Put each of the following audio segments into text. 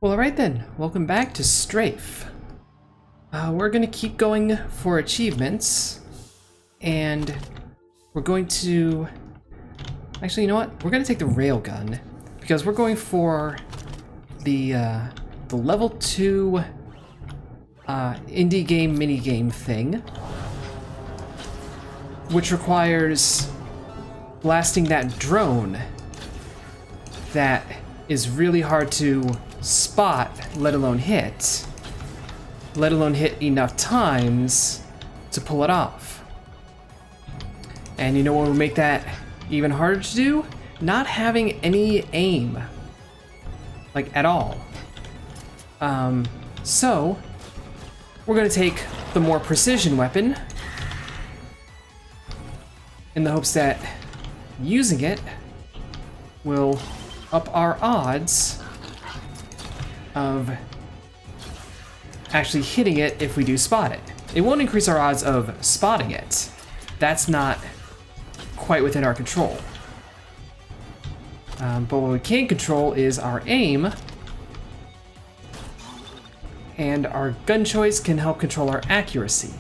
Well, alright then. Welcome back to STRAFE. We're gonna keep going for achievements, and we're going to... Actually, you know what? We're gonna take the railgun, because we're going for the level 2 indie game minigame thing, which requires blasting that drone that is really hard to spot, let alone hit enough times to pull it off. And you know what would make that even harder to do? Not having any aim, like at all. So we're gonna take the more precision weapon in the hopes that using it will up our odds of actually hitting it if we do spot it. It won't increase our odds of spotting it. That's not quite within our control. But what we can control is our aim, and our gun choice can help control our accuracy.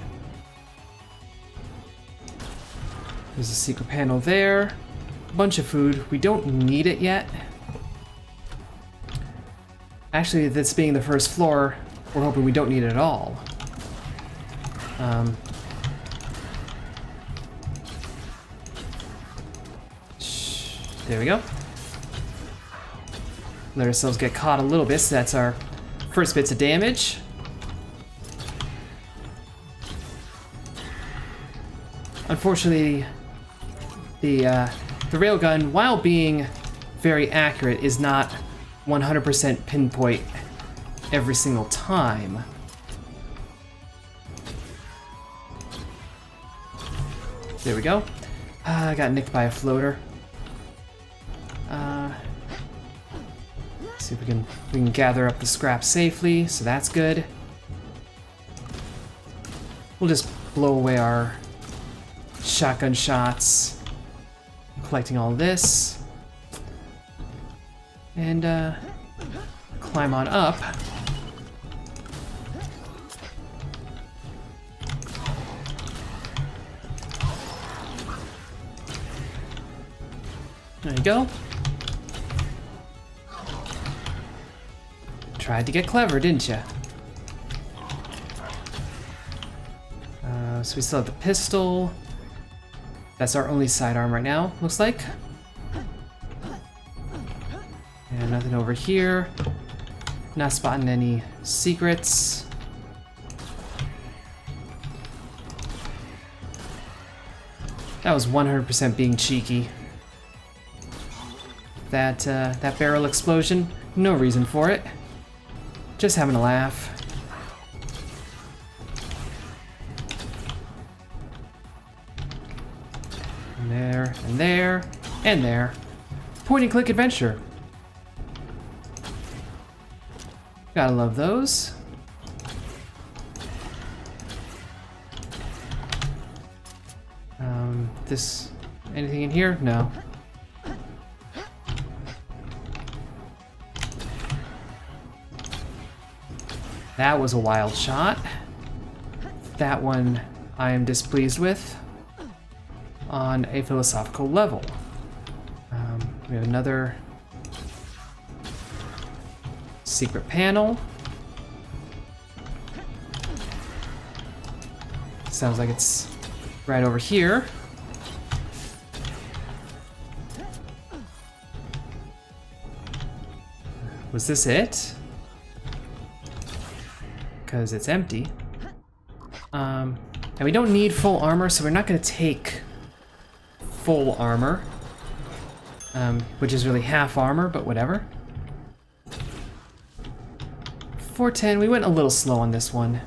There's a secret panel there. A bunch of food. We don't need it yet. Actually, this being the first floor, we're hoping we don't need it at all. There we go. Let ourselves get caught a little bit, so that's our first bits of damage. Unfortunately, the railgun, while being very accurate, is not 100% pinpoint every single time. There we go. I got nicked by a floater. See if we can gather up the scrap safely, so that's good. We'll just blow away our shotgun shots, collecting all this, and climb on up. There you go. Tried to get clever, didn't you? So we still have the pistol. That's our only sidearm right now, looks like. And nothing over here. Not spotting any secrets. That was 100% being cheeky. That barrel explosion, no reason for it. Just having a laugh. And there, and there, and there. Point and click adventure. Gotta love those. Anything in here? No. That was a wild shot. That one I am displeased with on a philosophical level. We have another secret panel. Sounds like it's right over here. Was this it? Because it's empty. And we don't need full armor, so we're not going to take full armor. Which is really half armor, but whatever. 410, we went a little slow on this one.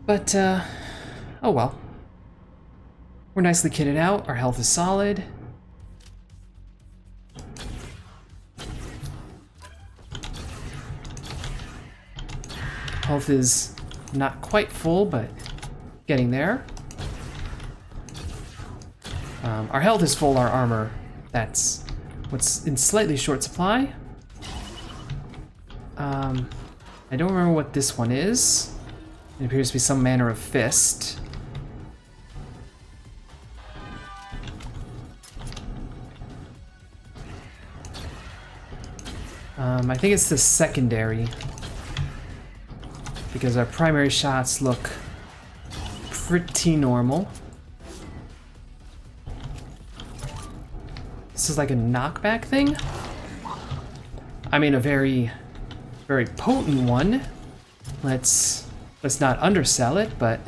But, oh well. We're nicely kitted out, our health is solid. Health is not quite full, but getting there. Our health is full, our armor, that's what's in slightly short supply. I don't remember what this one is. It appears to be some manner of fist. I think it's the secondary, because our primary shots look pretty normal. This is like a knockback thing? I mean, a very potent one. Let's not undersell it, but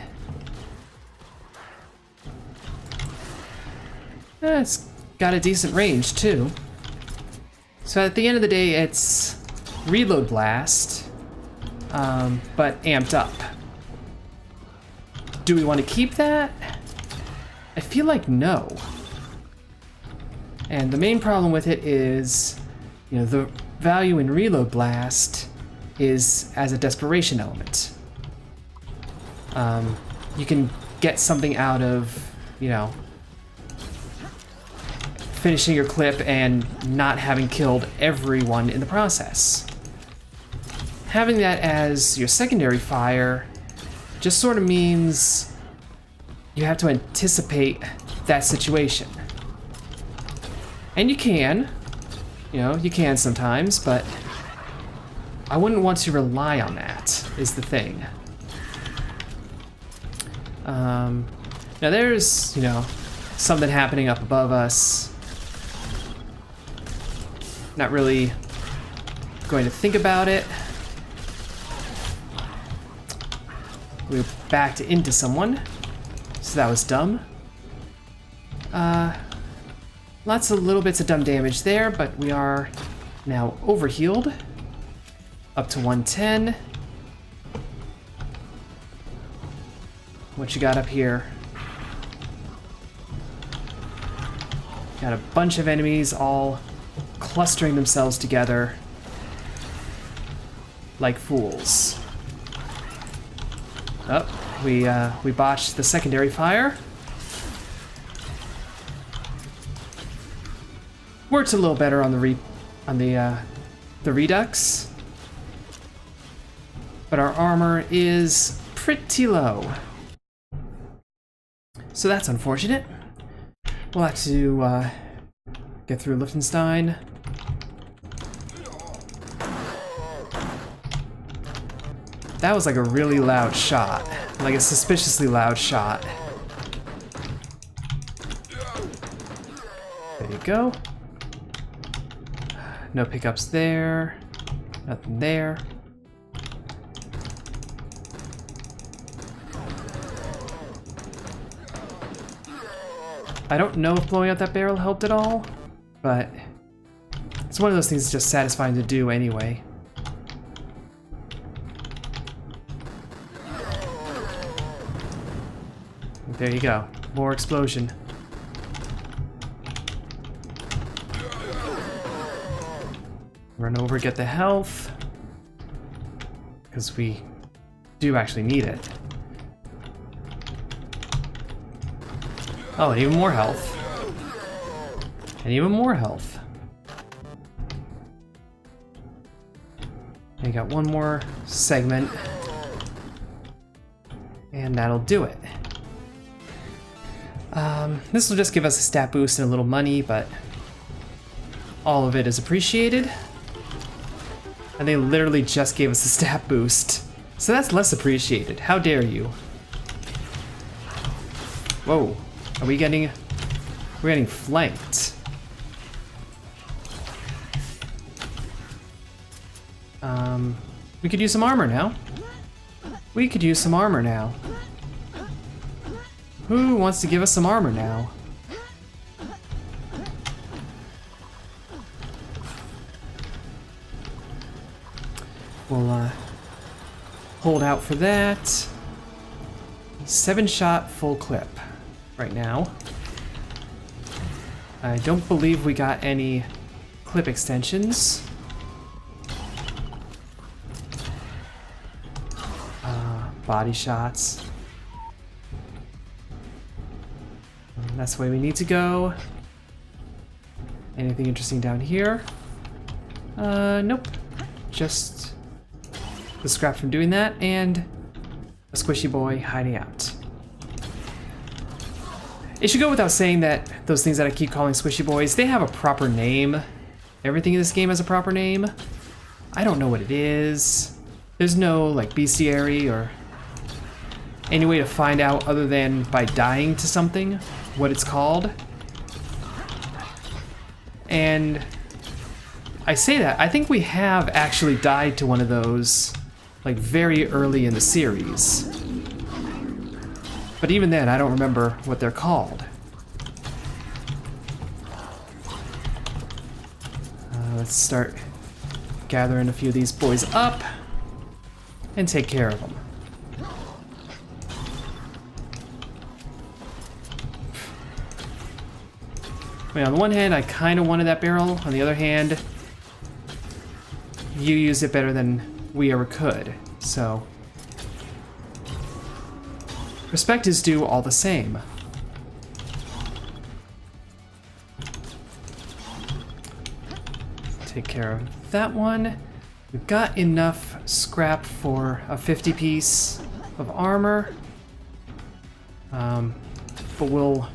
it's got a decent range too. So at the end of the day, it's reload blast, but amped up. Do we want to keep that? I feel like no. And the main problem with it is, you know, the value in reload blast is as a desperation element. You can get something out of, you know, finishing your clip and not having killed everyone in the process. Having that as your secondary fire just sort of means you have to anticipate that situation. And you can, you can sometimes, but I wouldn't want to rely on that, is the thing. Now there's, something happening up above us. Not really going to think about it. We backed into someone, so that was dumb. Lots of little bits of dumb damage there, but we are now overhealed. Up to 110. What you got up here? Got a bunch of enemies all clustering themselves together like fools. Oh, we botched the secondary fire. Works a little better on the redux, but our armor is pretty low, so that's unfortunate. We'll have to get through Liechtenstein. That was like a really loud shot, like a suspiciously loud shot. There you go. No pickups there. Nothing there. I don't know if blowing out that barrel helped at all, but it's one of those things that's just satisfying to do anyway. There you go. More explosion. Run over, get the health, because we do actually need it. Oh, and even more health. And even more health. And you got one more segment. And that'll do it. This will just give us a stat boost and a little money, but all of it is appreciated. And they literally just gave us a stat boost. So that's less appreciated. How dare you? Whoa. Are we getting... We're getting flanked. We could use some armor now. We could use some armor now. Who wants to give us some armor now? We'll hold out for that. 7-shot full clip right now. I don't believe we got any clip extensions. Body shots. That's the way we need to go. Anything interesting down here? Nope. Just the scrap from doing that, and a squishy boy hiding out. It should go without saying that those things that I keep calling squishy boys, they have a proper name. Everything in this game has a proper name. I don't know what it is. There's no like bestiary or any way to find out other than by dying to something what it's called. And I say that, I think we have actually died to one of those like very early in the series. But even then, I don't remember what they're called. Let's start gathering a few of these boys up and take care of them. I mean, on the one hand, I kind of wanted that barrel. On the other hand, you used it better than we ever could, so respect is due all the same. Take care of that one. We've got enough scrap for a 50 piece of armor, but we'll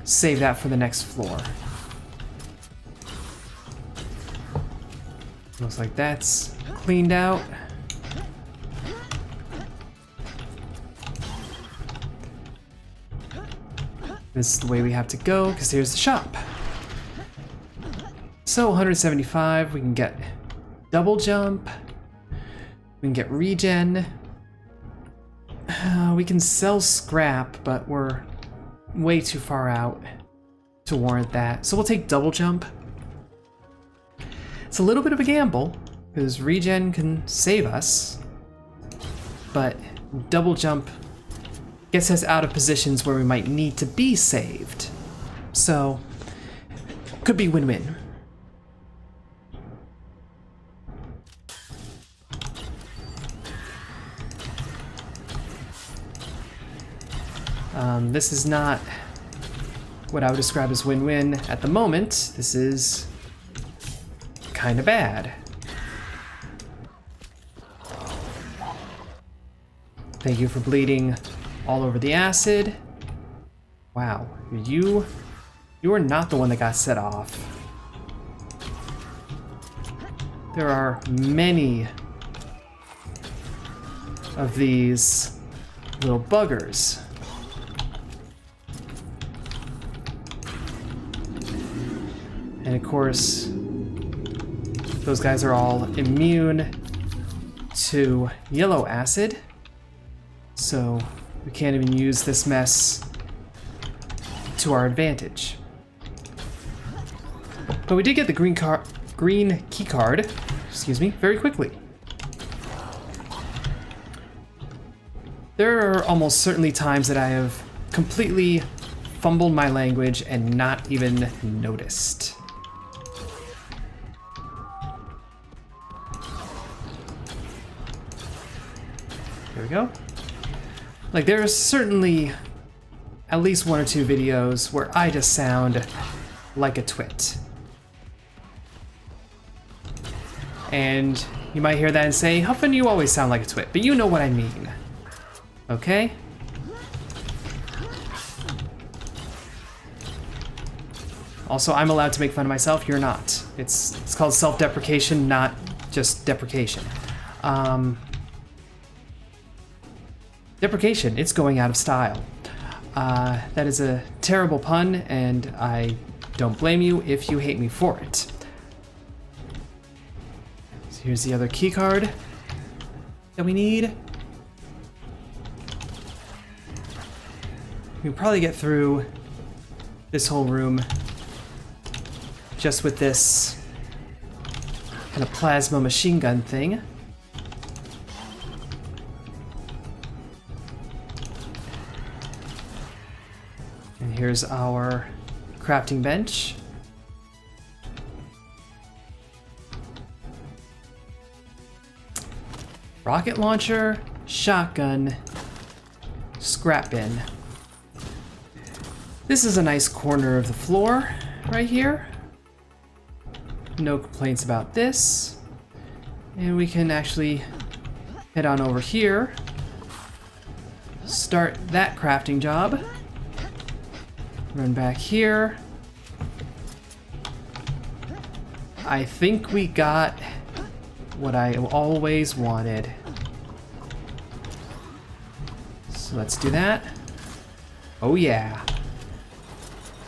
save that for the next floor. Looks like that's cleaned out. This is the way we have to go, because here's the shop. So 175, we can get double jump. We can get regen. We can sell scrap, but we're way too far out to warrant that. So we'll take double jump. It's a little bit of a gamble, because regen can save us, but double jump gets us out of positions where we might need to be saved. So, could be win-win. This is not what I would describe as win-win at the moment. This is kind of bad. Thank you for bleeding all over the acid. Wow, you are not the one that got set off. There are many of these little buggers. And of course, those guys are all immune to yellow acid, so we can't even use this mess to our advantage. But we did get the green key card, excuse me, very quickly. There are almost certainly times that I have completely fumbled my language and not even noticed. There we go. Like, there's certainly at least one or two videos where I just sound like a twit. And you might hear that and say, Hupfen, you always sound like a twit, but you know what I mean. Okay? Also, I'm allowed to make fun of myself, you're not. It's called self-deprecation, not just deprecation. Deprecation, it's going out of style. That is a terrible pun, and I don't blame you if you hate me for it. So here's the other key card that we need. We can probably get through this whole room just with this kind of plasma machine gun thing. And here's our crafting bench. Rocket launcher, shotgun, scrap bin. This is a nice corner of the floor right here. No complaints about this. And we can actually Head on over here. Start that crafting job. Run back here. I think we got what I always wanted. So let's do that. Oh yeah.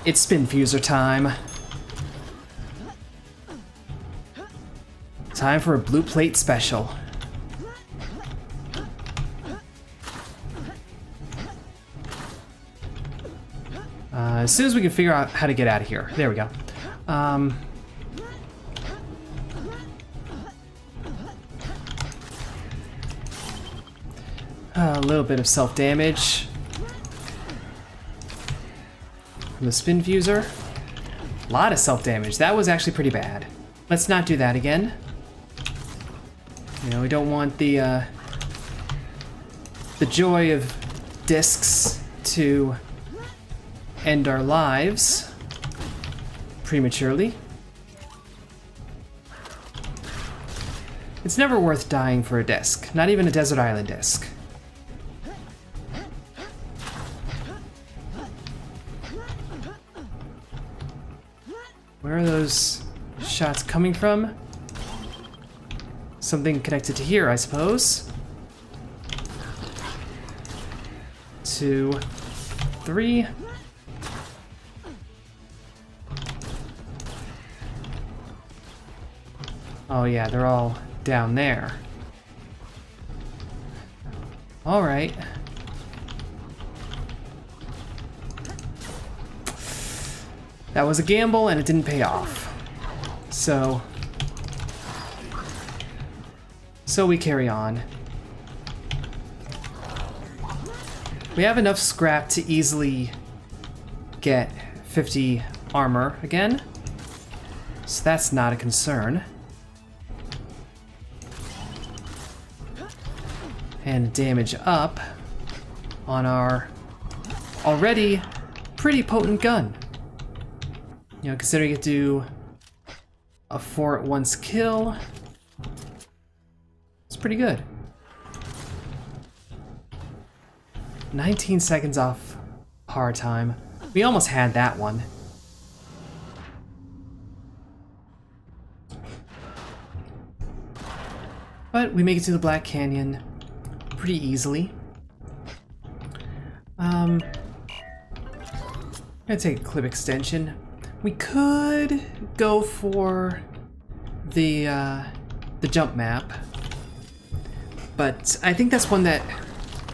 It's spin fuser time. Time for a blue plate special. As soon as we can figure out how to get out of here. There we go. A little bit of self-damage from the spin fuser. A lot of self-damage. That was actually pretty bad. Let's not do that again. You know, we don't want the joy of discs to end our lives prematurely. It's never worth dying for a disc, not even a desert island disc. Where are those shots coming from? Something connected to here, I suppose. 2, 3. Oh yeah, they're all down there. All right. That was a gamble and it didn't pay off. So we carry on. We have enough scrap to easily get 50 armor again. So that's not a concern. And damage up on our already pretty potent gun. You know, considering it do a 4 at once kill, it's pretty good. 19 seconds off par time. We almost had that one. But we make it to the Black Canyon pretty easily. I'm gonna take a clip extension. We could go for the jump map, but I think that's one that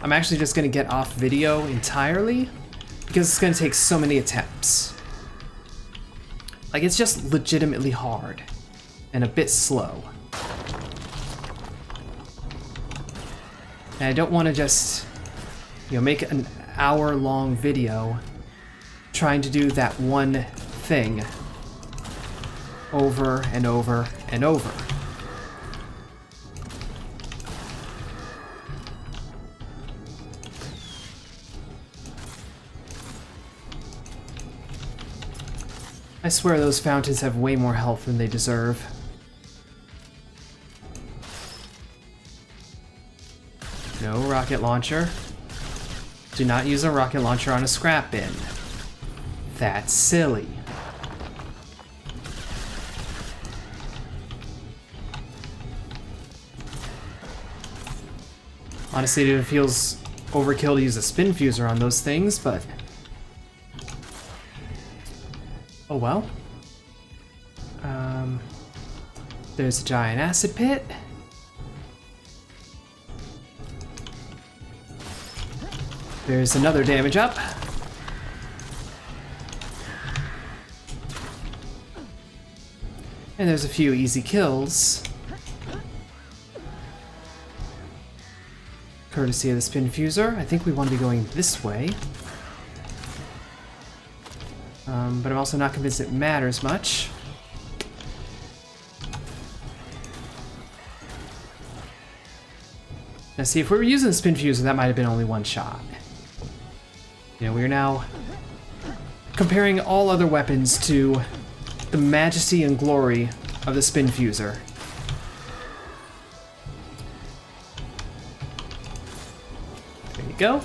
I'm actually just gonna get off video entirely because it's gonna take so many attempts. Like, it's just legitimately hard and a bit slow. And I don't want to just, you know, make an hour-long video trying to do that one thing over and over and over. I swear those fountains have way more health than they deserve. No rocket launcher. Do not use a rocket launcher on a scrap bin. That's silly. Honestly, it feels overkill to use a spin fuser on those things, but oh well. There's a giant acid pit. There's another damage up. And there's a few easy kills. Courtesy of the spin fuser. I think we want to be going this way. But I'm also not convinced it matters much. Now see, if we were using the spin fuser, that might have been only one shot. You know, we are now comparing all other weapons to the majesty and glory of the spin fuser. go.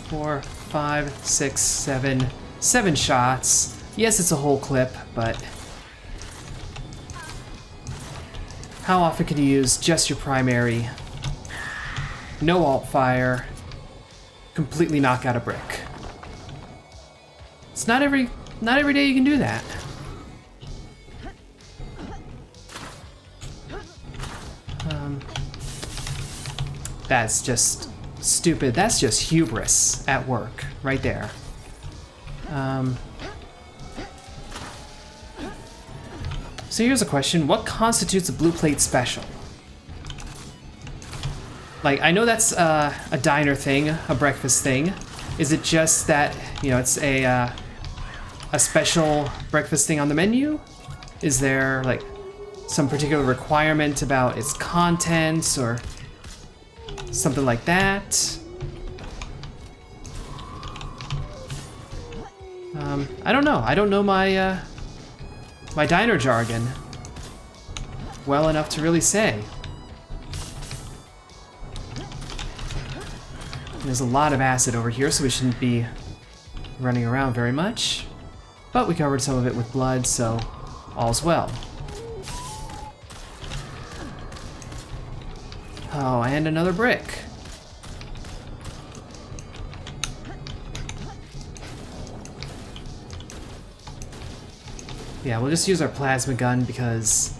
4, 5, 6, 7. 7 shots. Yes, it's a whole clip, but how often can you use just your primary? No alt fire. Completely knock out a brick. It's not every day you can do that. That's just stupid. That's just hubris at work, right there. So here's a question. What constitutes a blue plate special? Like, I know that's a diner thing, a breakfast thing. Is it just that, you know, it's a special breakfast thing on the menu? Is there, like, some particular requirement about its contents or something like that? I don't know. I don't know my my diner jargon well enough to really say. There's a lot of acid over here, so we shouldn't be running around very much. But we covered some of it with blood, so all's well. Oh, and another brick. Yeah, we'll just use our plasma gun because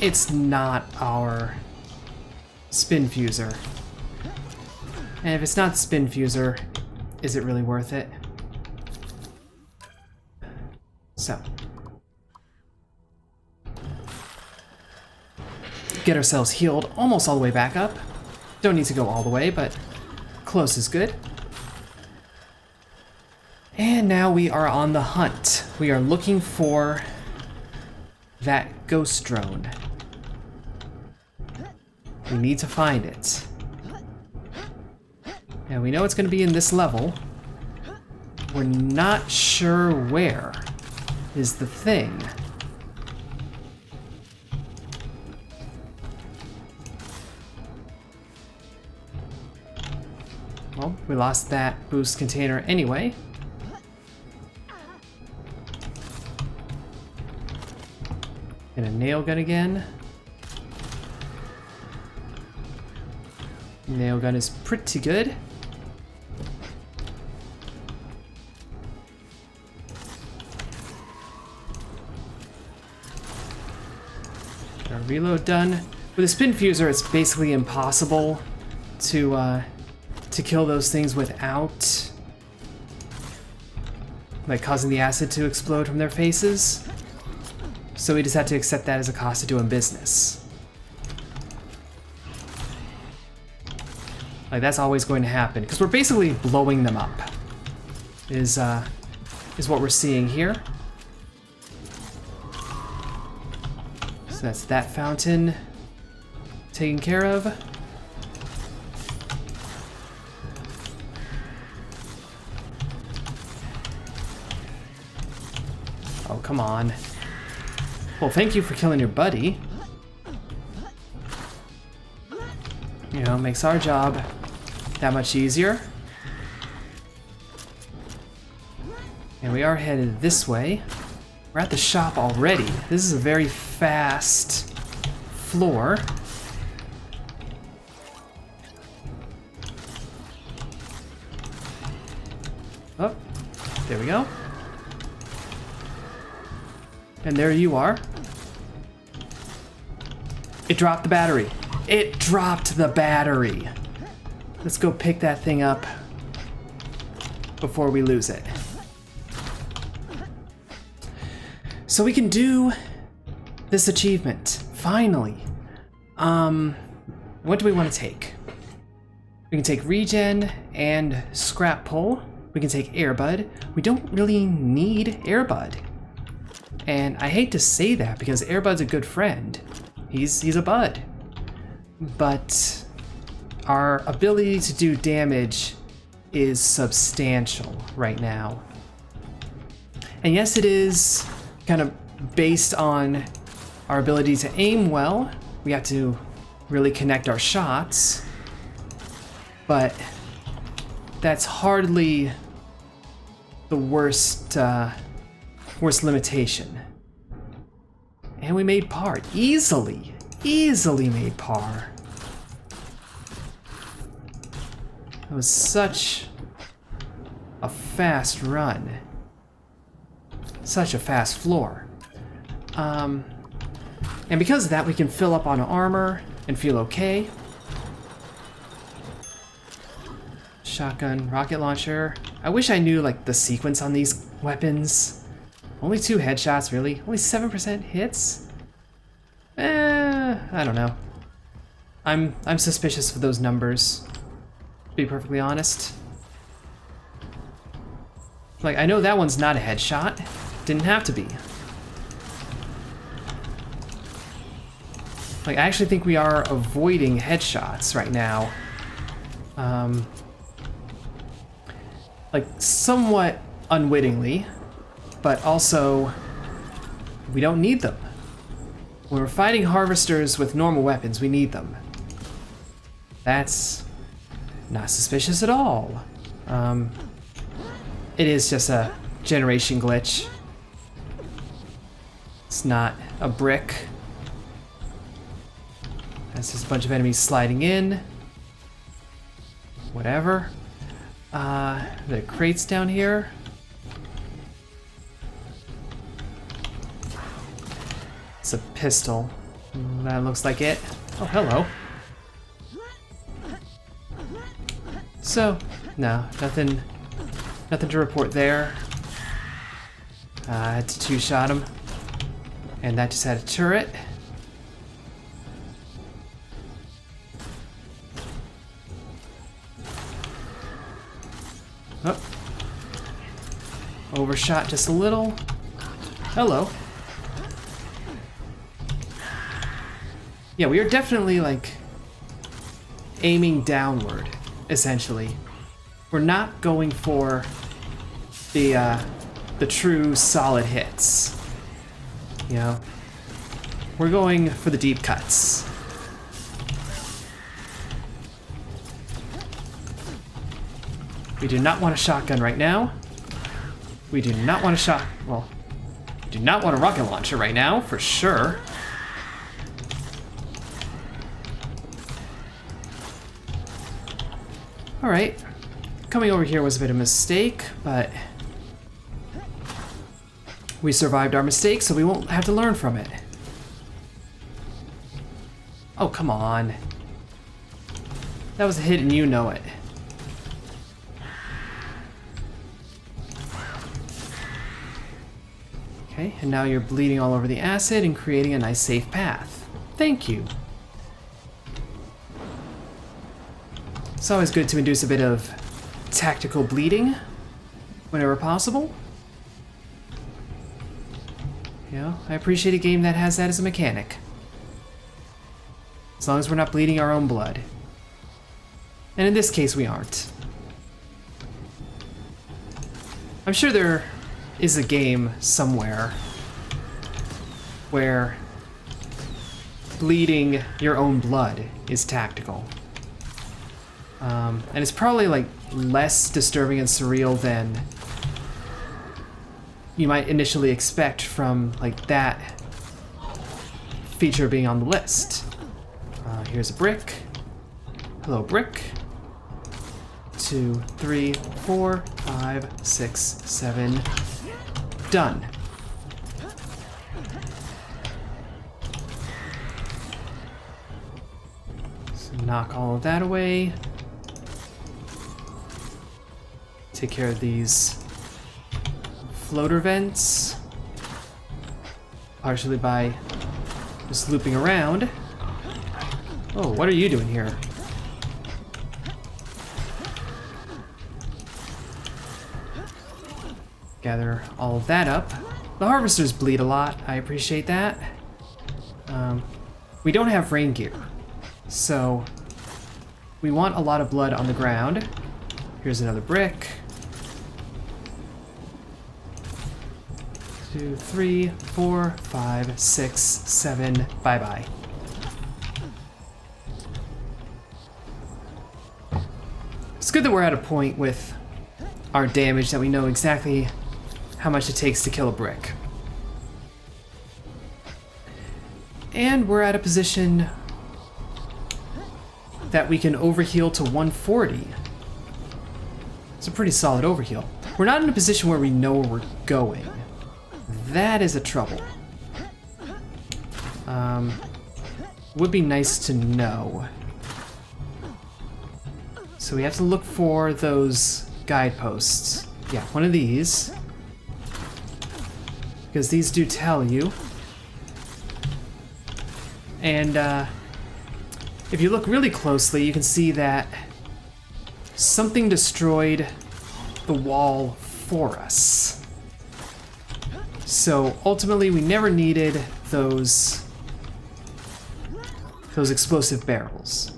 it's not our spin fuser. And if it's not the spin fuser, is it really worth it? So. Get ourselves healed almost all the way back up. Don't need to go all the way, but close is good. And now we are on the hunt. We are looking for that ghost drone. We need to find it. And we know it's going to be in this level. We're not sure where is the thing. Well, we lost that boost container anyway. And a nail gun again. Nail gun is pretty good. Our reload done. With a spin fuser, it's basically impossible to kill those things without like causing the acid to explode from their faces. So we just have to accept that as a cost of doing business. Like, that's always going to happen, because we're basically blowing them up, is what we're seeing here. So that's that fountain taken care of. Oh, come on. Well, thank you for killing your buddy. You know, makes our job that much easier. And we are headed this way. We're at the shop already. This is a very fast floor. Oh, there we go. And there you are. It dropped the battery. It dropped the battery. Let's go pick that thing up before we lose it. So we can do this achievement, finally. What do we want to take? We can take regen and scrap pull. We can take airbud. We don't really need airbud. And I hate to say that because airbud's a good friend. He's a bud. But our ability to do damage is substantial right now. And yes, it is kind of based on our ability to aim well. We have to really connect our shots, but that's hardly the worst limitation. And we made par. Easily made par. It was such a fast run. Such a fast floor. And because of that, we can fill up on armor and feel okay. Shotgun, rocket launcher. I wish I knew like the sequence on these weapons. Only 2 headshots, really? Only 7% hits? I don't know. I'm suspicious of those numbers, to be perfectly honest. Like, I know that one's not a headshot. Didn't have to be. Like, I actually think we are avoiding headshots right now. Like, somewhat unwittingly, but also, we don't need them. When we're fighting harvesters with normal weapons, we need them. That's not suspicious at all. It is just a generation glitch. It's not a brick. That's just a bunch of enemies sliding in. Whatever. The crates down here. It's a pistol. That looks like it. Oh, hello. So, no, nothing to report there. I had to 2-shot him. And that just had a turret. Oh. Overshot just a little. Hello. Yeah, we are definitely, like, aiming downward, essentially. We're not going for the true solid hits. You know? We're going for the deep cuts. We do not want a shotgun right now. We do not want a we do not want a rocket launcher right now, for sure. Alright, coming over here was a bit of a mistake, but we survived our mistake, so we won't have to learn from it. Oh, come on. That was a hit and you know it. Okay, and now you're bleeding all over the acid and creating a nice safe path. Thank you. It's always good to induce a bit of tactical bleeding whenever possible. You know, I appreciate a game that has that as a mechanic. As long as we're not bleeding our own blood. And in this case, we aren't. I'm sure there is a game somewhere where bleeding your own blood is tactical. And it's probably like less disturbing and surreal than you might initially expect from like that feature being on the list. Here's a brick. Hello, brick. 2, 3, 4, 5, 6, 7. Done. So knock all of that away. Take care of these floater vents. Partially by just looping around. Oh, what are you doing here? Gather all of that up. The harvesters bleed a lot. I appreciate that. We don't have rain gear, so we want a lot of blood on the ground. Here's another brick. 2, 3, 4, 5, 6, 7. Bye-bye. It's good that we're at a point with our damage that we know exactly how much it takes to kill a brick. And we're at a position that we can overheal to 140. It's a pretty solid overheal. We're not in a position where we know where we're going. That is a trouble. Would be nice to know. So we have to look for those guideposts. Yeah, one of these. Because these do tell you. And if you look really closely, you can see that something destroyed the wall for us. So ultimately, we never needed those explosive barrels.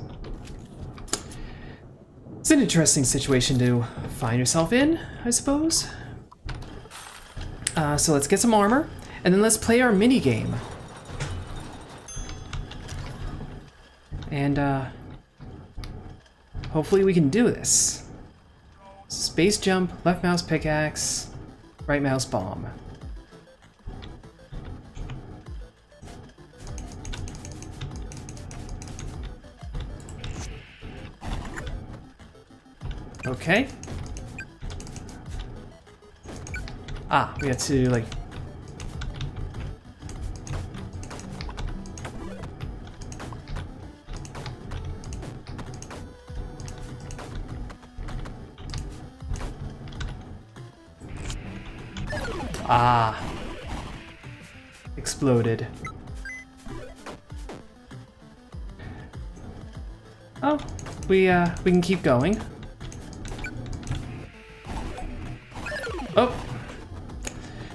It's an interesting situation to find yourself in, I suppose. So let's get some armor, and then let's play our mini game. And hopefully we can do this. Space jump, left mouse pickaxe, right mouse bomb. Okay. Ah, we have to, like... Ah. Exploded. Oh, we can keep going. Oh.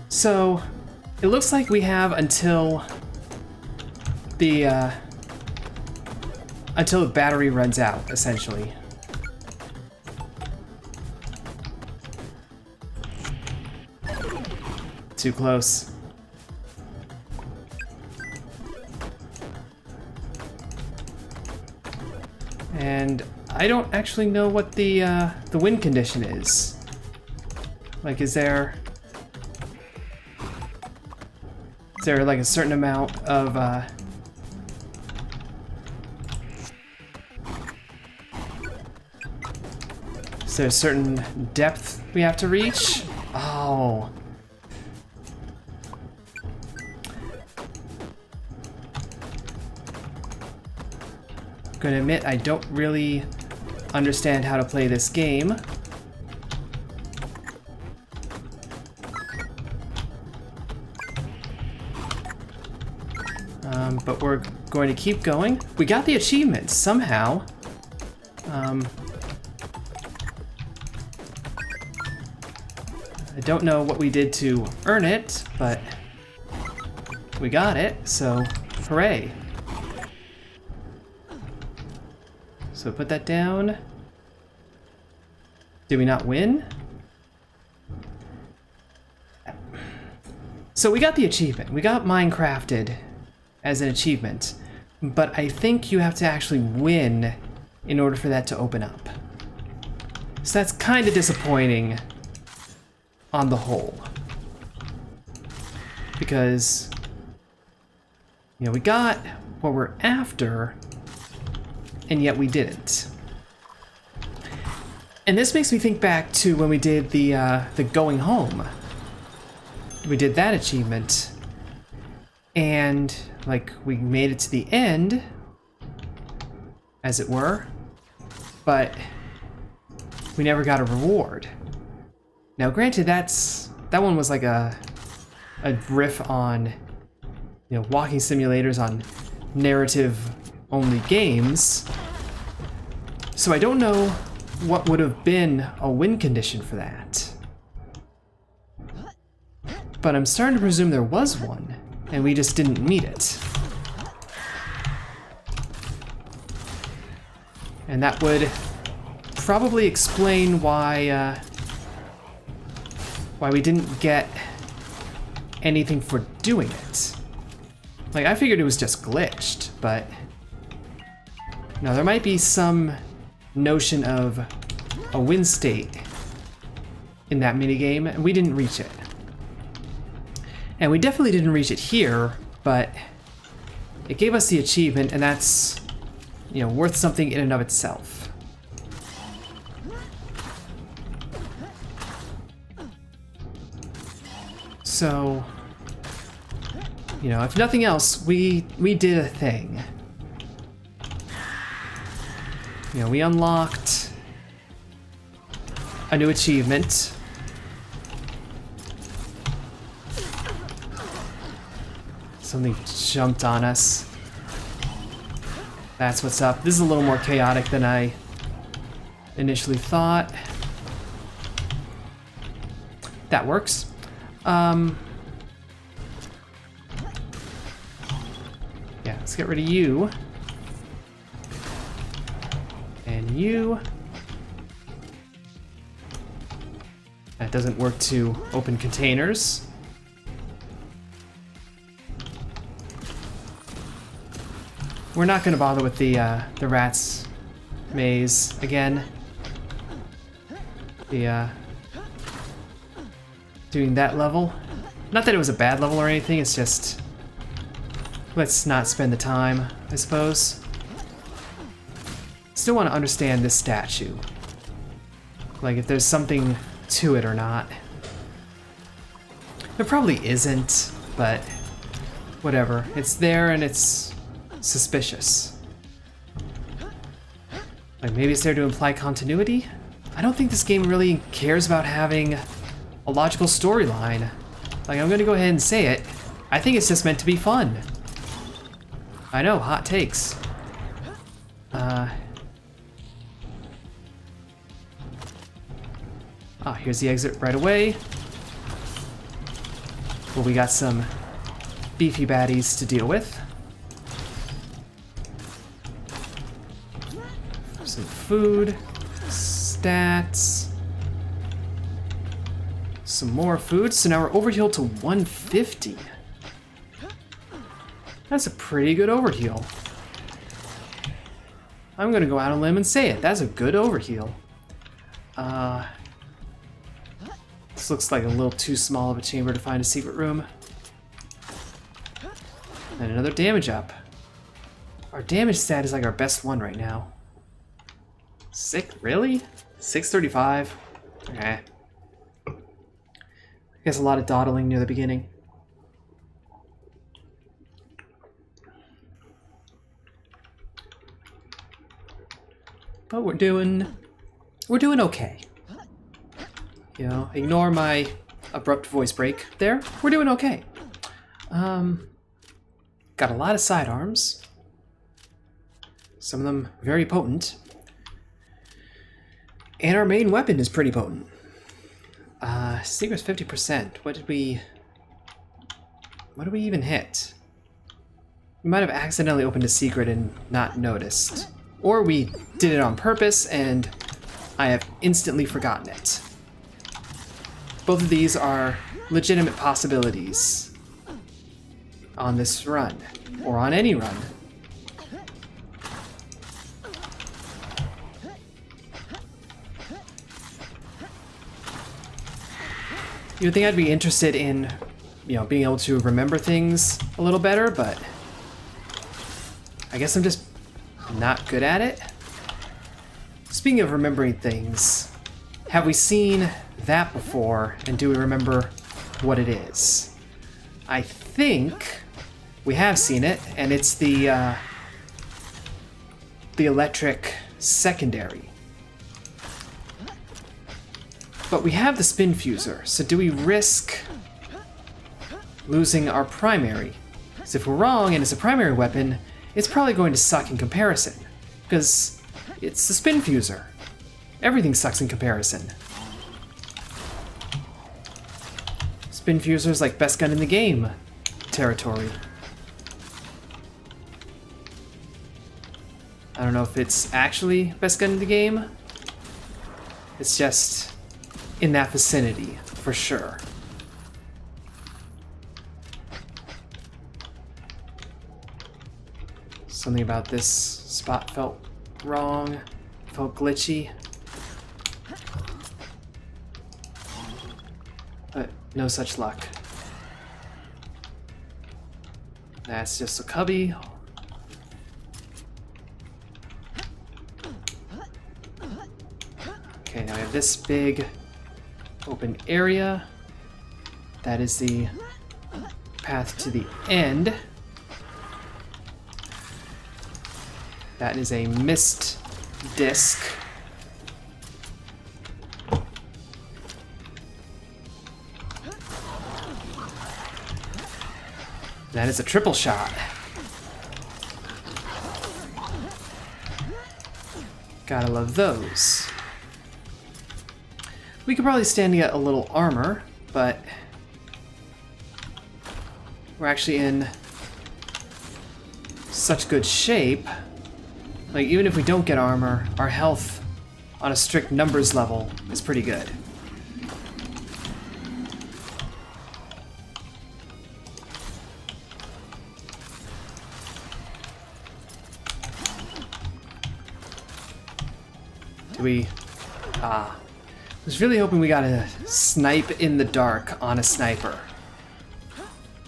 So, it looks like we have until the battery runs out, essentially. Too close. And I don't actually know what the win condition is. Like, is there like a certain amount of is there a certain depth we have to reach? Oh. I'm gonna admit I don't really understand how to play this game. But we're going to keep going. We got the achievement somehow. I don't know what we did to earn it, but we got it, so hooray. So put that down. Did we not win? So we got the achievement. We got Minecrafted as an achievement, but I think you have to actually win in order for that to open up. So that's kind of disappointing on the whole. Because, you know, we got what we're after, and yet we didn't. And this makes me think back to when we did the going home. We did that achievement, and like we made it to the end, as it were, but we never got a reward. Now, granted, that one was like a riff on, you know, walking simulators on narrative-only games. So I don't know what would have been a win condition for that. But I'm starting to presume there was one, and we just didn't meet it. And that would probably explain why we didn't get anything for doing it. Like, I figured it was just glitched, but no, there might be some notion of a win state in that minigame, and we didn't reach it. And we definitely didn't reach it here, but it gave us the achievement, and that's, you know, worth something in and of itself. So, you know, if nothing else, we did a thing. You know, we unlocked a new achievement. Something jumped on us. That's what's up. This is a little more chaotic than I initially thought. That works. Yeah, let's get rid of you. And you. That doesn't work to open containers. We're not gonna bother with the rats maze again. Doing that level. Not that it was a bad level or anything, it's just let's not spend the time, I suppose. Still want to understand this statue. Like if there's something to it or not. There probably isn't, but whatever. It's there and it's suspicious. Like maybe it's there to imply continuity? I don't think this game really cares about having a logical storyline. Like I'm gonna go ahead and say it. I think it's just meant to be fun. I know, hot takes. Oh, here's the exit right away. Well, we got some beefy baddies to deal with. Some food, stats, some more food. So now we're overhealed to 150. That's a pretty good overheal. I'm gonna go out on a limb and say it. That's a good overheal. This looks like a little too small of a chamber to find a secret room. And another damage up. Our damage stat is like our best one right now. Sick, really? 635? Okay. I guess a lot of dawdling near the beginning. But we're doing okay. You know, ignore my abrupt voice break there. We're doing okay. Got a lot of sidearms. Some of them very potent. And our main weapon is pretty potent. Secret's 50%. What did we even hit? We might have accidentally opened a secret and not noticed. Or we did it on purpose and I have instantly forgotten it. Both of these are legitimate possibilities on this run, or on any run. You'd think I'd be interested in, you know, being able to remember things a little better, but I guess I'm just not good at it. Speaking of remembering things, have we seen that before, and do we remember what it is? I think we have seen it, and it's the electric secondary. But we have the spin fuser, so do we risk losing our primary? Because if we're wrong and it's a primary weapon, it's probably going to suck in comparison, because it's the spin fuser. Everything sucks in comparison. Spin fuser's like best gun in the game territory. I don't know if it's actually best gun in the game. It's just in that vicinity, for sure. Something about this spot felt wrong, felt glitchy. No such luck. That's just a cubby. Okay, now we have this big open area. That is the path to the end. That is a mist disc. That is a triple shot. Gotta love those. We could probably stand to get a little armor, but we're actually in such good shape. Like, even if we don't get armor, our health on a strict numbers level is pretty good. I was really hoping we got a snipe in the dark on a sniper.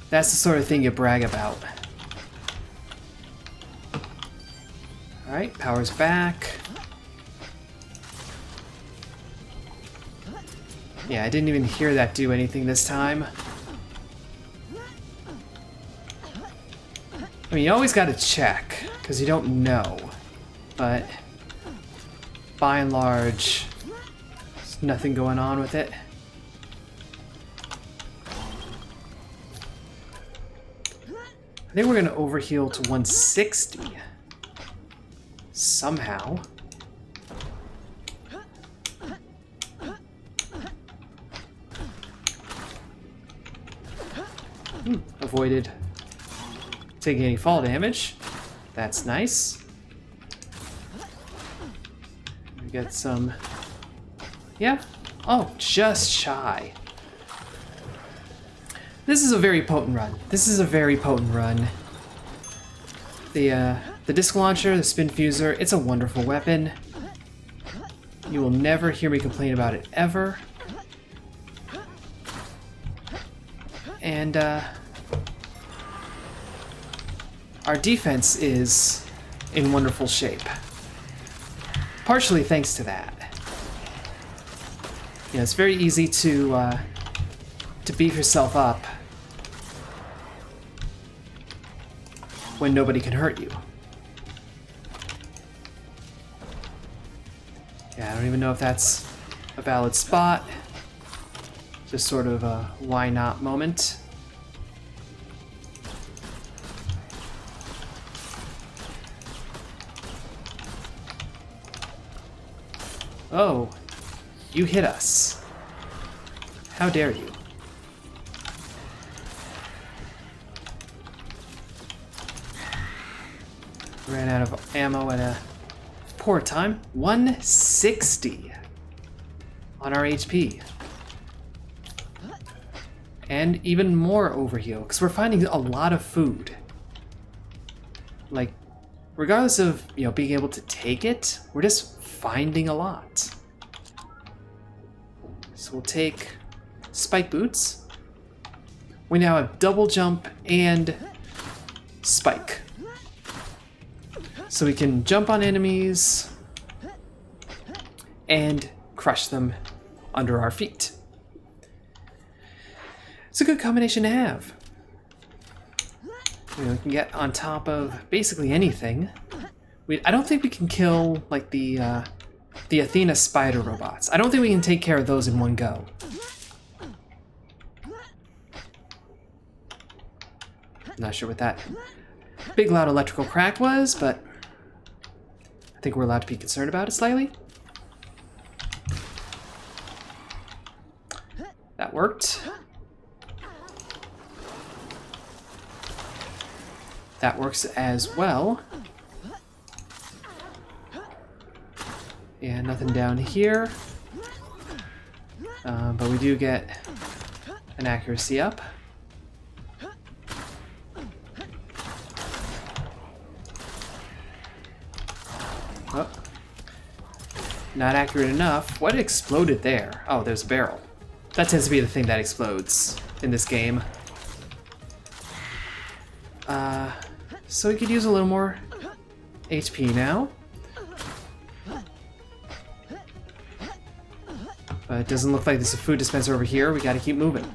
That's the sort of thing you brag about. Alright, power's back. Yeah, I didn't even hear that do anything this time. I mean, you always gotta check, because you don't know. But by and large, there's nothing going on with it. I think we're gonna overheal to 160. Somehow. Avoided taking any fall damage. That's nice. We get some... Yeah. Oh, just shy. This is a very potent run. This is a very potent run. The disc launcher, the spin fuser, it's a wonderful weapon. You will never hear me complain about it, ever. And, our defense is in wonderful shape. Partially thanks to that. Yeah, it's very easy to beef yourself up when nobody can hurt you. Yeah, I don't even know if that's a valid spot. Just sort of a why not moment. Oh, you hit us. How dare you? Ran out of ammo at a poor time. 160 on our HP. And even more overheal, because we're finding a lot of food. Like, regardless of, being able to take it, we're just finding a lot. So we'll take spike boots. We now have double jump and spike. So we can jump on enemies and crush them under our feet. It's a good combination to have. We can get on top of basically anything. I don't think we can kill, like, the Athena spider robots. I don't think we can take care of those in one go. Not sure what that big loud electrical crack was, but I think we're allowed to be concerned about it slightly. That worked. That works as well. Yeah, nothing down here. But we do get an accuracy up. Oh. Not accurate enough. What exploded there? Oh, there's a barrel. That tends to be the thing that explodes in this game. So we could use a little more HP now. But it doesn't look like there's a food dispenser over here. We gotta keep moving.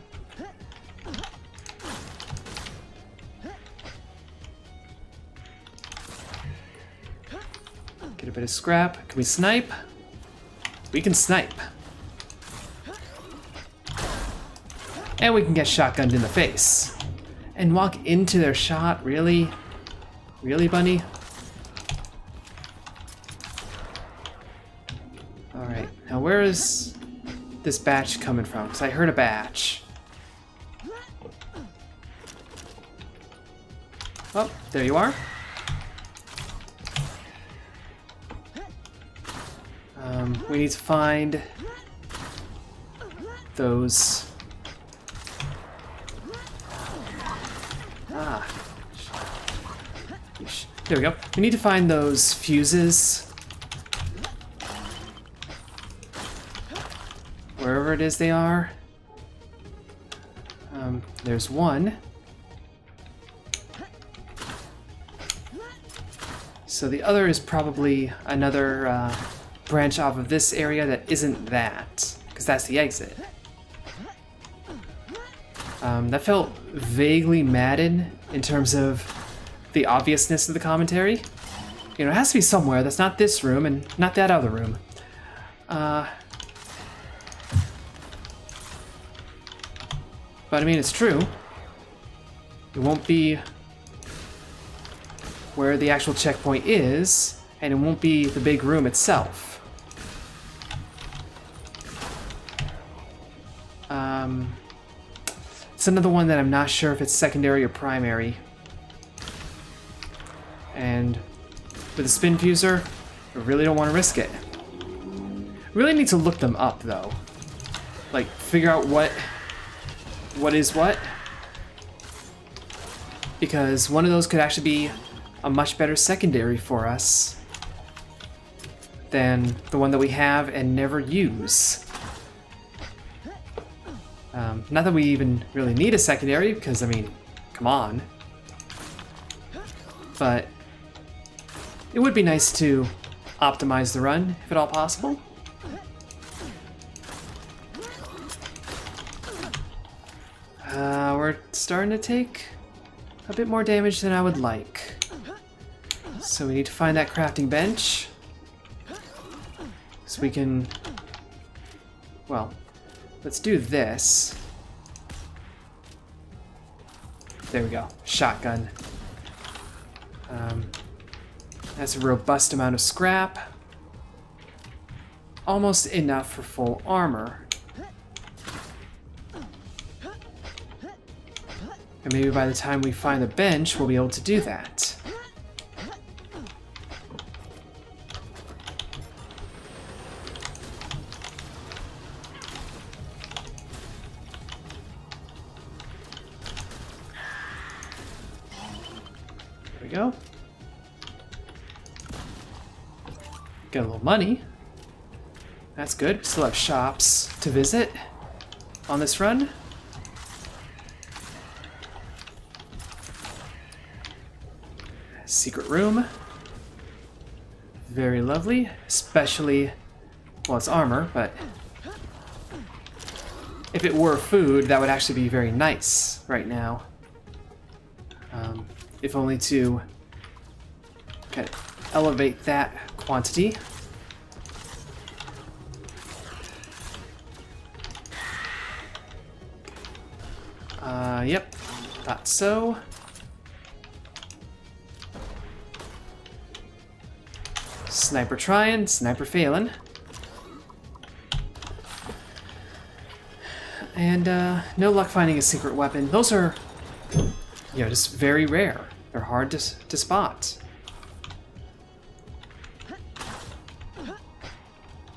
Get a bit of scrap. Can we snipe? We can snipe. And we can get shotgunned in the face. And walk into their shot? Really? Really, bunny? Alright, now where is this batch coming from? Because I heard a batch. Oh, there you are. We need to find those. There we go. We need to find those fuses. Wherever it is they are. There's one. So the other is probably another branch off of this area that isn't that, because that's the exit. That felt vaguely Madden in terms of the obviousness of the commentary. You know, it has to be somewhere that's not this room and not that other room. But I mean, it's true. It won't be where the actual checkpoint is, and it won't be the big room itself. It's another one that I'm not sure if it's secondary or primary. And with a spin fuser, I really don't want to risk it. Really need to look them up though. Like, figure out what is what. Because one of those could actually be a much better secondary for us than the one that we have and never use. Not that we even really need a secondary, because I mean, come on. But it would be nice to optimize the run, if at all possible. We're starting to take a bit more damage than I would like. So we need to find that crafting bench. So we can... Well, let's do this. There we go. Shotgun. That's a robust amount of scrap. Almost enough for full armor. And maybe by the time we find the bench, we'll be able to do that. There we go. Get a little money. That's good. We still have shops to visit on this run. Secret room. Very lovely. Especially, well, it's armor, but if it were food, that would actually be very nice right now. If only to kind of elevate that quantity. Yep, thought so. Sniper trying, sniper failing. And no luck finding a secret weapon. Those are, you know, just very rare. They're hard to spot.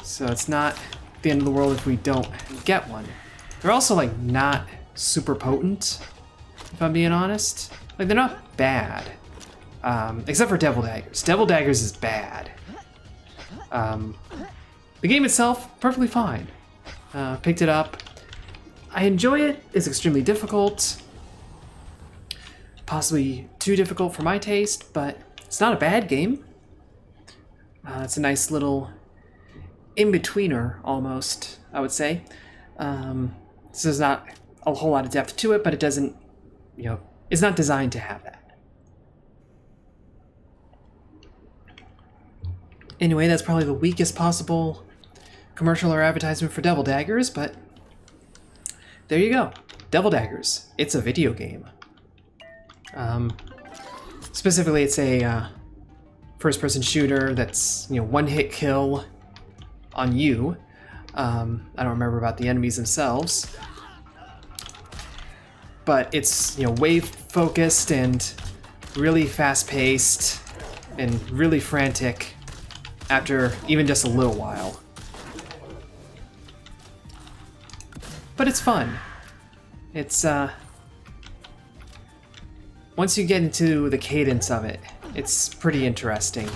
So it's not the end of the world if we don't get one. They're also like not super potent, if I'm being honest. Like, they're not bad. Except for Devil Daggers. Devil Daggers is bad. The game itself, perfectly fine. Picked it up. I enjoy it. It's extremely difficult. Possibly too difficult for my taste, but it's not a bad game. It's a nice little in-betweener, almost, I would say. So there's not a whole lot of depth to it, but it doesn't, you know, it's not designed to have that. Anyway, that's probably the weakest possible commercial or advertisement for Devil Daggers, but there you go. Devil Daggers. It's a video game. Specifically, it's a first-person shooter that's, you know, one-hit kill on you. I don't remember about the enemies themselves, but it's, you know, wave-focused and really fast-paced and really frantic after even just a little while. But it's fun. It's, once you get into the cadence of it, it's pretty interesting.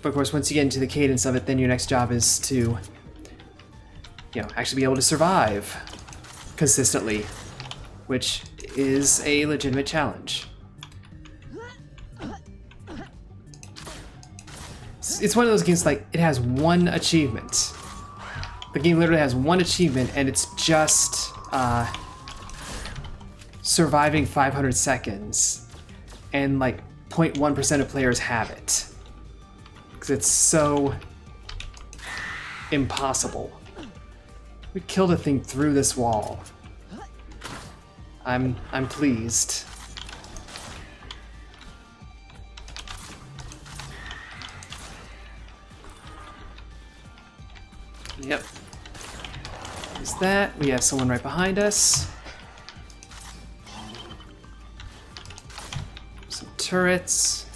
But of course, once you get into the cadence of it, then your next job is to, you know, actually be able to survive consistently, which is a legitimate challenge. It's one of those games, like, it has one achievement. The game literally has one achievement, and it's just surviving 500 seconds, and like 0.1% of players have it, because it's so impossible. We killed a thing through this wall. I'm pleased. Yep. There's that. We have someone right behind us. Some turrets.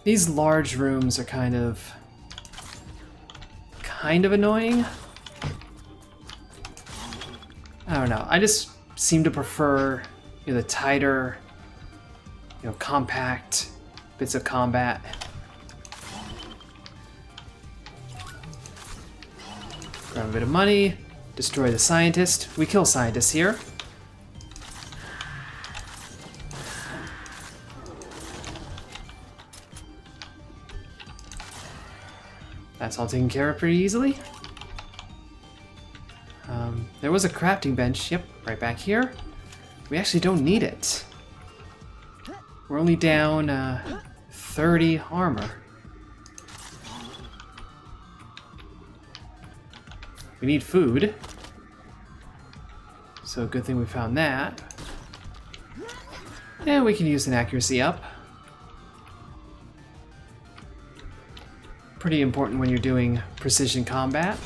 These large rooms are kind of annoying. I don't know. I just seem to prefer, you know, the tighter, you know, compact bits of combat. Grab a bit of money, destroy the scientist. We kill scientists here. That's all taken care of pretty easily. There was a crafting bench, yep, right back here. We actually don't need it. We're only down 30 armor. We need food. So good thing we found that. And we can use an accuracy up. Pretty important when you're doing precision combat.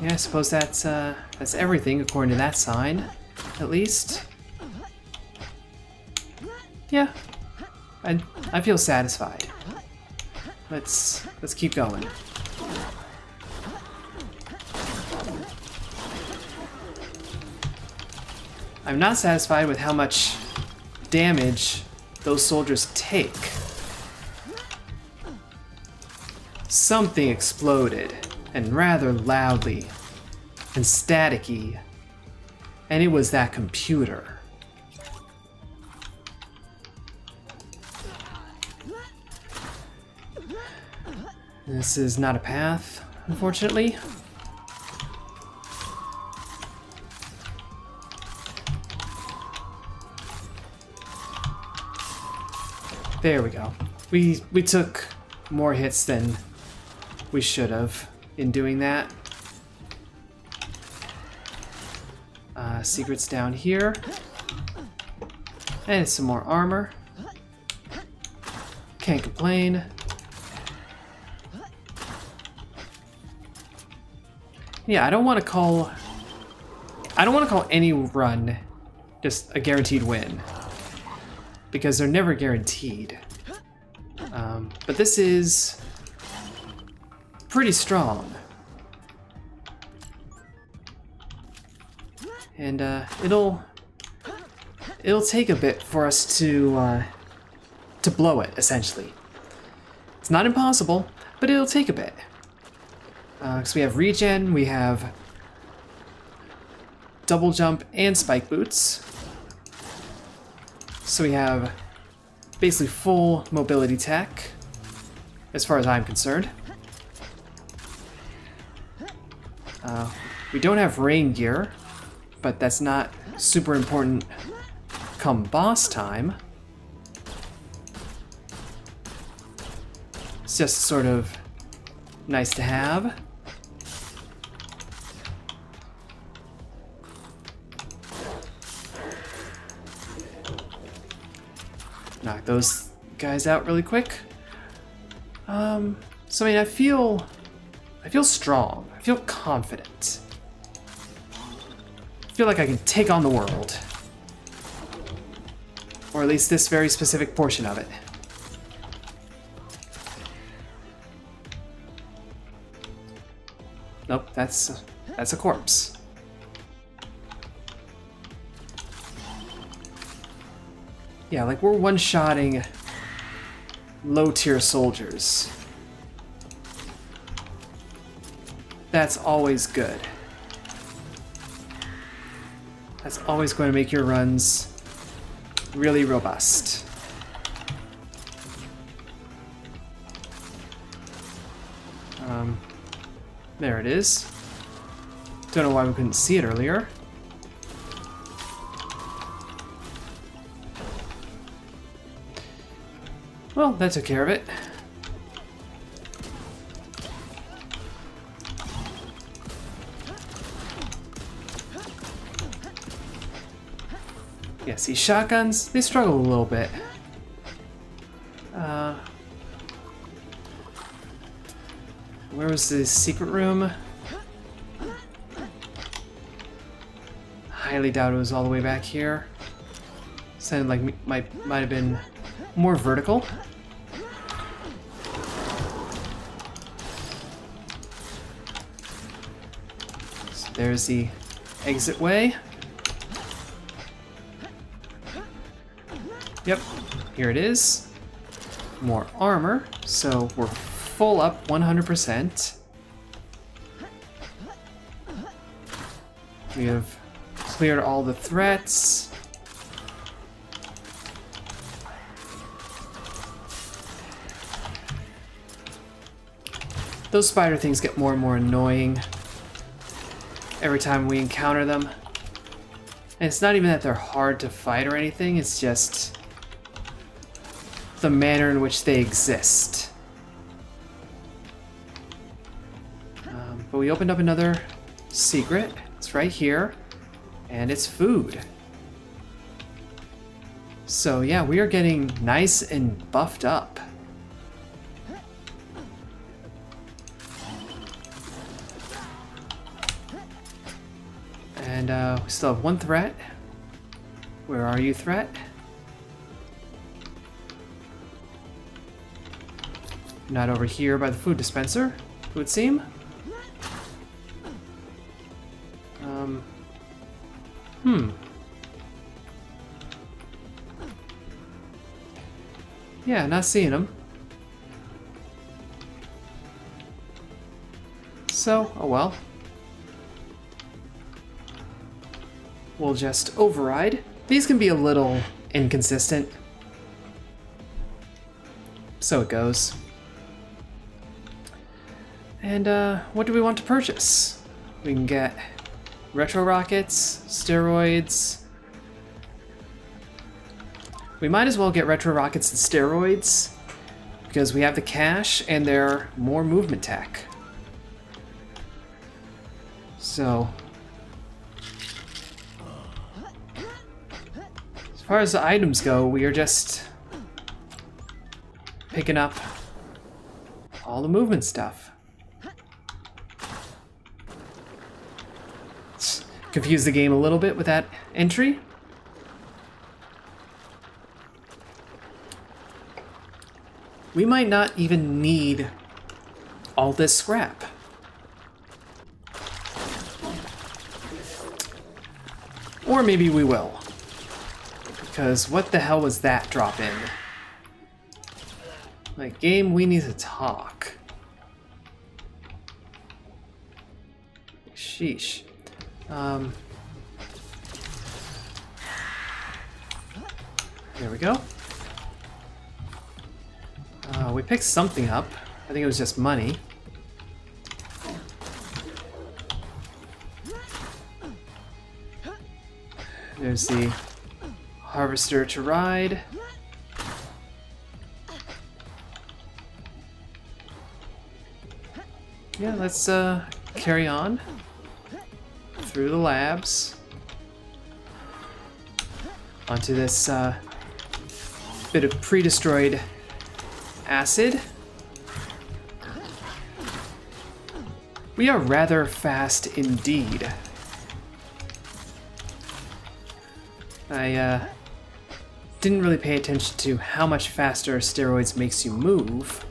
Yeah, I suppose that's everything according to that sign, at least. Yeah, I feel satisfied. Let's keep going. I'm not satisfied with how much damage those soldiers take. Something exploded, and rather loudly, and staticky, and it was that computer. This is not a path, unfortunately. There we go. We took more hits than we should have in doing that. Secrets down here. And some more armor. Can't complain. Yeah, I don't want to call any run just a guaranteed win, because they're never guaranteed. But this is pretty strong. And it'll it'll take a bit for us to blow it, essentially. It's not impossible, but it'll take a bit. Because we have regen, we have double jump and spike boots. So we have basically full mobility tech, as far as I'm concerned. We don't have rain gear, but that's not super important come boss time. It's just sort of nice to have. Knock those guys out really quick. So I mean, I feel strong. I feel confident. I feel like I can take on the world. Or at least this very specific portion of it. Nope, that's a corpse. Yeah, like we're one-shotting low-tier soldiers. That's always good. That's always going to make your runs really robust. There it is. Don't know why we couldn't see it earlier. Well, that took care of it. Yes, these shotguns, they struggle a little bit. Where was the secret room? Highly doubt it was all the way back here. Sounded like might have been more vertical. So there's the exit way. Yep, here it is. More armor, so we're full up 100%. We have cleared all the threats. Those spider things get more and more annoying every time we encounter them. And it's not even that they're hard to fight or anything, it's just the manner in which they exist. But we opened up another secret. It's right here, and it's food. So yeah, we are getting nice and buffed up. And we still have one threat. Where are you, threat? Not over here by the food dispenser, it would seem. Yeah, not seeing him. So, oh well. We'll just override. These can be a little inconsistent. So it goes. And what do we want to purchase? We can get retro rockets, steroids. We might as well get retro rockets and steroids because we have the cash and they're more movement tech. So, as far as the items go, we are just picking up all the movement stuff. Confuse the game a little bit with that entry. We might not even need all this scrap. Or maybe we will. Because what the hell was that drop in? Like, game, we need to talk. Sheesh. There we go. We picked something up. I think it was just money. There's the harvester to ride. Yeah, let's carry on through the labs onto this bit of pre-destroyed acid. We are rather fast indeed. I didn't really pay attention to how much faster steroids makes you move,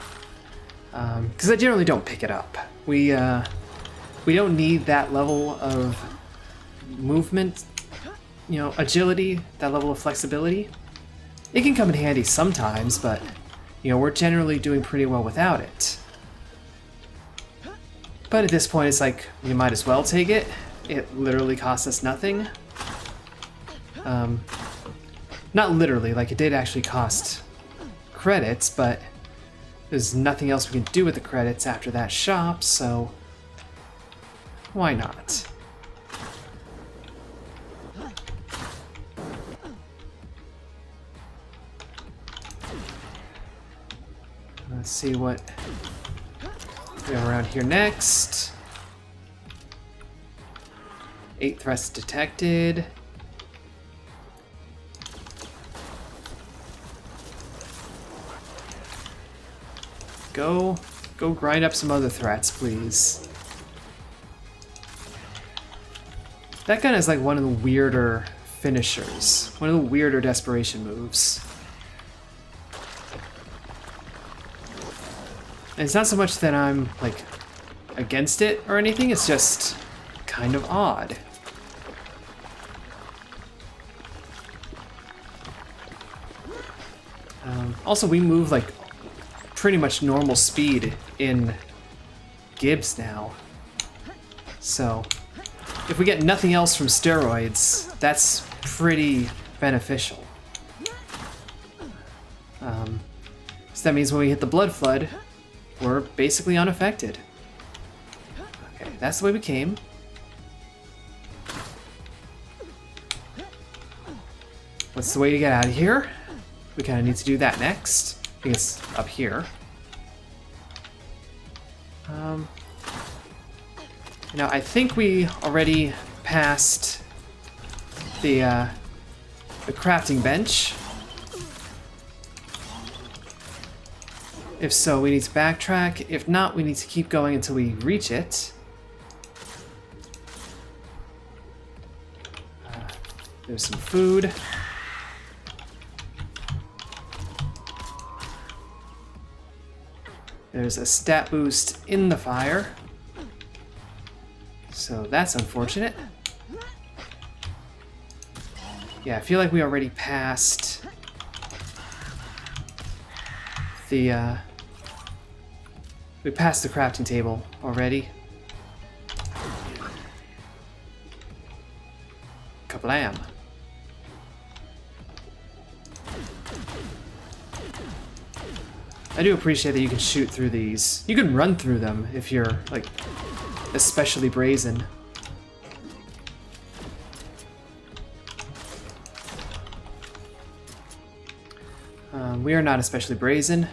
because I generally don't pick it up. We don't need that level of movement, you know, agility, that level of flexibility. It can come in handy sometimes, but you know, we're generally doing pretty well without it. But at this point, it's like, you might as well take it. It literally costs us nothing. Not literally, like it did actually cost credits, but there's nothing else we can do with the credits after that shop, so why not? Let's see what we have around here next. 8 threats detected. Go grind up some other threats, please. That gun is like one of the weirder finishers. One of the weirder desperation moves. And it's not so much that I'm, like, against it or anything, it's just kind of odd. Also, we move, like, pretty much normal speed in Gibbs now. So, if we get nothing else from steroids, that's pretty beneficial. So that means when we hit the blood flood, we're basically unaffected. Okay, that's the way we came. What's the way to get out of here? We kind of need to do that next. I think it's up here. Now I think we already passed the crafting bench. If so, we need to backtrack. If not, we need to keep going until we reach it. There's some food. There's a stat boost in the fire. So that's unfortunate. Yeah, I feel like we already passed the, we passed the crafting table already. Kablam. I do appreciate that you can shoot through these. You can run through them if you're, like, especially brazen. We are not especially brazen.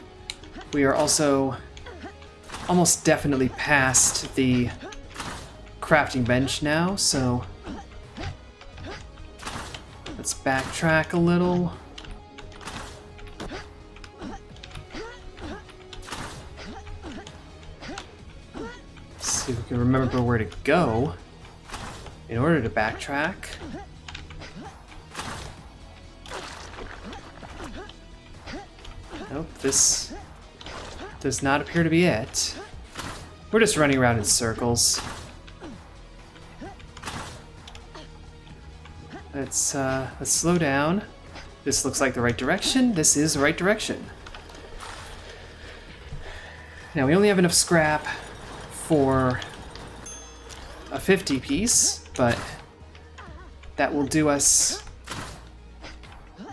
We are also almost definitely past the crafting bench now, so let's backtrack a little. See if we can remember where to go in order to backtrack. Nope, this does not appear to be it. We're just running around in circles. Let's slow down. This looks like the right direction. This is the right direction. Now, we only have enough scrap for a 50 piece, but that will do us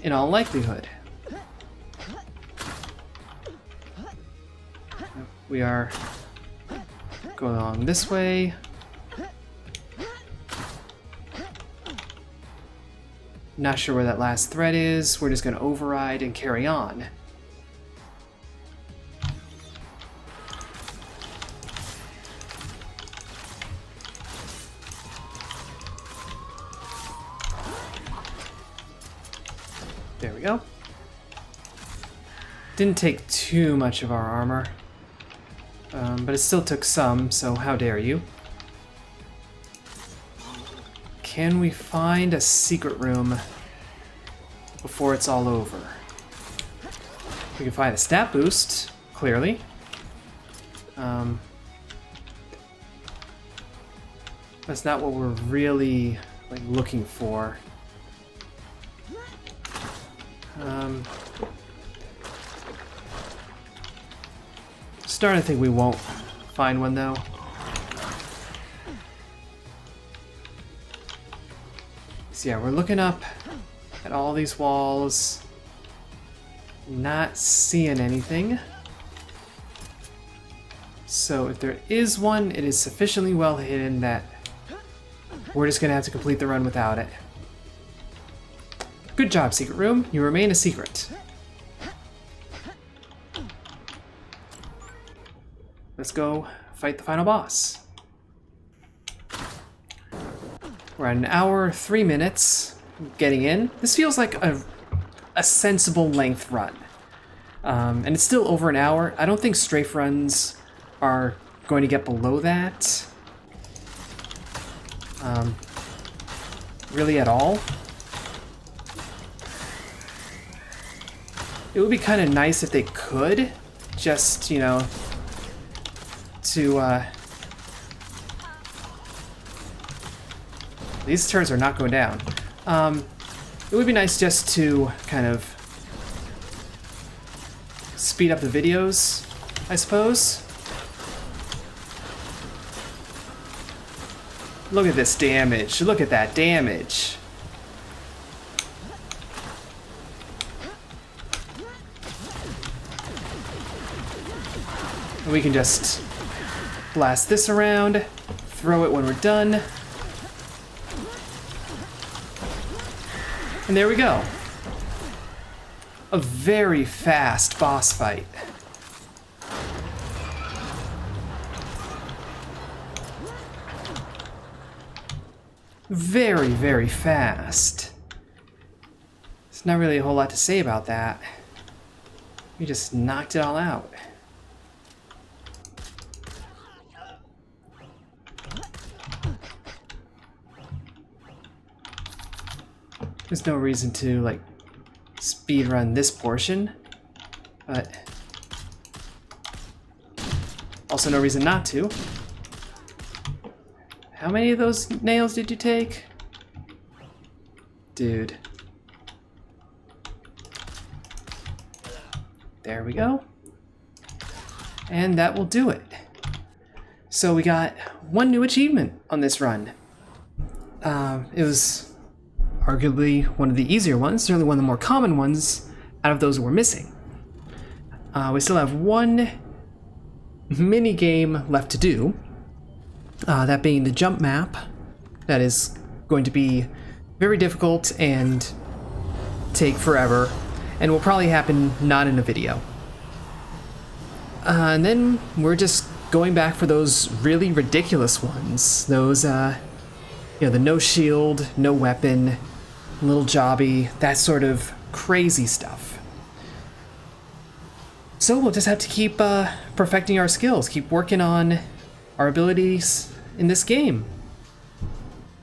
in all likelihood. We are going along this way. Not sure where that last thread is. We're just going to override and carry on. There we go. Didn't take too much of our armor, but it still took some, so how dare you. Can we find a secret room before it's all over? We can find a stat boost, clearly. That's not what we're really looking for. Starting to think we won't find one though. So yeah, we're looking up at all these walls, not seeing anything. So if there is one, it is sufficiently well hidden that we're just gonna have to complete the run without it. Good job, secret room. You remain a secret. Let's go fight the final boss. We're at 1 hour, 3 minutes getting in. This feels like a sensible length run. And it's still over 1 hour. I don't think strafe runs are going to get below that. Really at all. It would be kind of nice if they could, just, you know, to, these turrets are not going down. It would be nice just to kind of speed up the videos, I suppose. Look at this damage. Look at that damage. And we can just blast this around, throw it when we're done. And there we go. A very fast boss fight. Very, very fast. There's not really a whole lot to say about that. We just knocked it all out. There's no reason to, like, speedrun this portion, but also no reason not to. How many of those nails did you take? Dude. There we go. And that will do it. So we got one new achievement on this run. It was arguably one of the easier ones, certainly one of the more common ones out of those we're missing. We still have one mini game left to do, that being the jump map. That is going to be very difficult and take forever, and will probably happen not in a video. And then we're just going back for those really ridiculous ones. Those, you know, the no shield, no weapon, little jobby, that sort of crazy stuff. So we'll just have to keep perfecting our skills, keep working on our abilities in this game.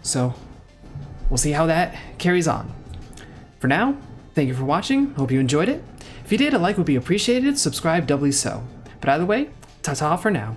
So we'll see how that carries on. For now, thank you for watching. Hope you enjoyed it. If you did, a like would be appreciated. Subscribe doubly so. But either way, ta-ta for now.